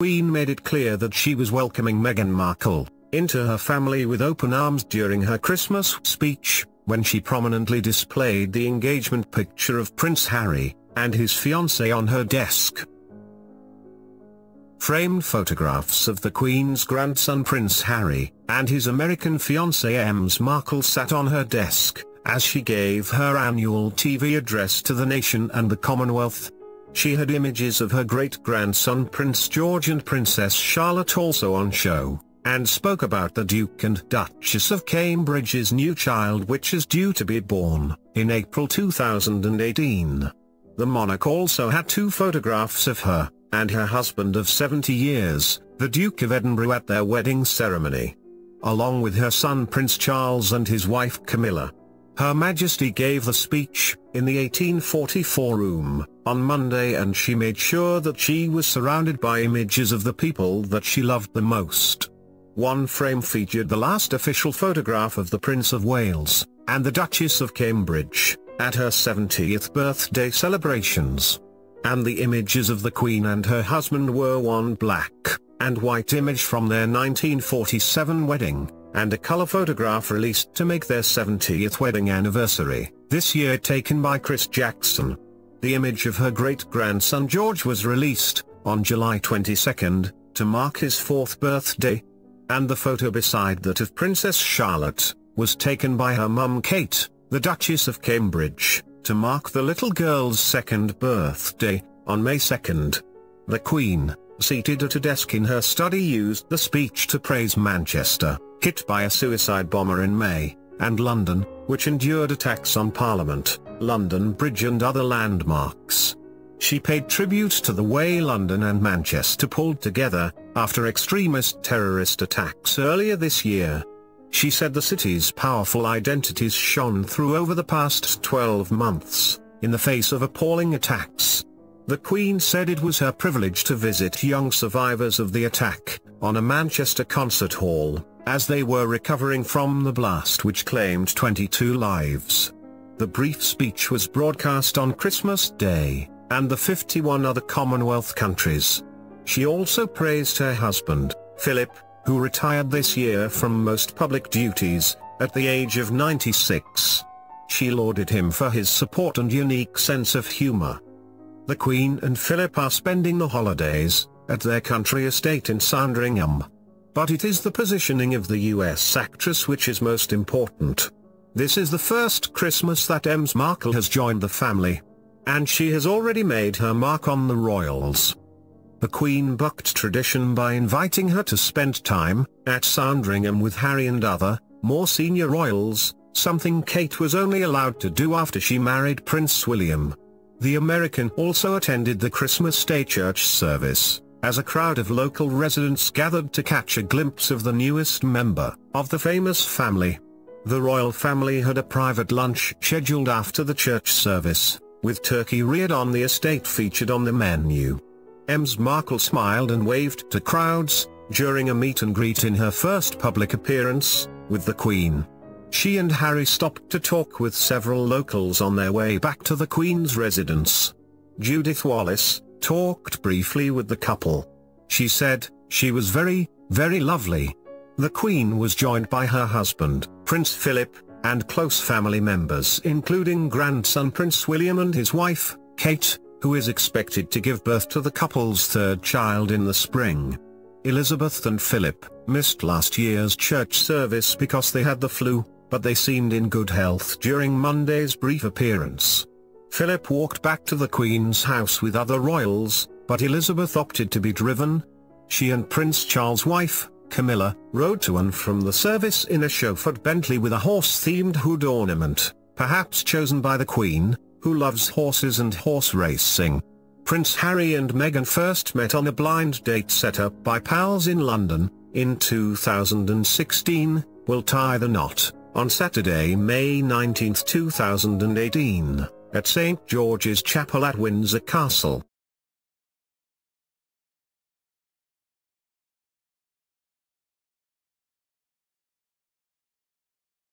Queen made it clear that she was welcoming Meghan Markle into her family with open arms during her Christmas speech, when she prominently displayed the engagement picture of Prince Harry and his fiancée on her desk. Framed photographs of the Queen's grandson Prince Harry and his American fiancée Ms Markle sat on her desk as she gave her annual TV address to the nation and the Commonwealth. She had images of her great-grandson Prince George and Princess Charlotte also on show, and spoke about the Duke and Duchess of Cambridge's new child, which is due to be born in April 2018. The monarch also had 2 photographs of her and her husband of 70 years, the Duke of Edinburgh, at their wedding ceremony, along with her son Prince Charles and his wife Camilla. Her Majesty gave the speech in the 1844 room on Monday, and she made sure that she was surrounded by images of the people that she loved the most. One frame featured the last official photograph of the Prince of Wales and the Duchess of Cambridge at her 70th birthday celebrations. And the images of the Queen and her husband were one black and white image from their 1947 wedding, and a color photograph released to make their 70th wedding anniversary, this year taken by Chris Jackson. The image of her great-grandson George was released on July 22 to mark his 4th birthday, and the photo beside that of Princess Charlotte was taken by her mum Kate, the Duchess of Cambridge, to mark the little girl's 2nd birthday, on May 2. The Queen, seated at a desk in her study, used the speech to praise Manchester, hit by a suicide bomber in May, and London, which endured attacks on Parliament, London Bridge and other landmarks. She paid tribute to the way London and Manchester pulled together after extremist terrorist attacks earlier this year. She said the city's powerful identities shone through over the past 12 months, in the face of appalling attacks. The Queen said it was her privilege to visit young survivors of the attack on a Manchester concert hall, as they were recovering from the blast which claimed 22 lives. The brief speech was broadcast on Christmas Day, and the 51 other Commonwealth countries. She also praised her husband, Philip, who retired this year from most public duties, at the age of 96. She lauded him for his support and unique sense of humor. The Queen and Philip are spending the holidays at their country estate in Sandringham. But it is the positioning of the US actress which is most important. This is the first Christmas that Ms Markle has joined the family, and she has already made her mark on the royals. The Queen bucked tradition by inviting her to spend time at Sandringham with Harry and other, more senior royals, something Kate was only allowed to do after she married Prince William. The American also attended the Christmas Day church service, as a crowd of local residents gathered to catch a glimpse of the newest member of the famous family. The royal family had a private lunch scheduled after the church service, with turkey reared on the estate featured on the menu. Ms Markle smiled and waved to crowds during a meet and greet in her first public appearance with the Queen. She and Harry stopped to talk with several locals on their way back to the Queen's residence. Judith Wallace talked briefly with the couple. She said, "She was very, very lovely." The Queen was joined by her husband, Prince Philip, and close family members including grandson Prince William and his wife, Kate, who is expected to give birth to the couple's 3rd child in the spring. Elizabeth and Philip missed last year's church service because they had the flu, but they seemed in good health during Monday's brief appearance. Philip walked back to the Queen's house with other royals, but Elizabeth opted to be driven. She and Prince Charles' wife, Camilla, rode to and from the service in a chauffeured Bentley with a horse-themed hood ornament, perhaps chosen by the Queen, who loves horses and horse racing. Prince Harry and Meghan first met on a blind date set up by pals in London, in 2016, will tie the knot, on Saturday, May 19, 2018, at St George's Chapel at Windsor Castle.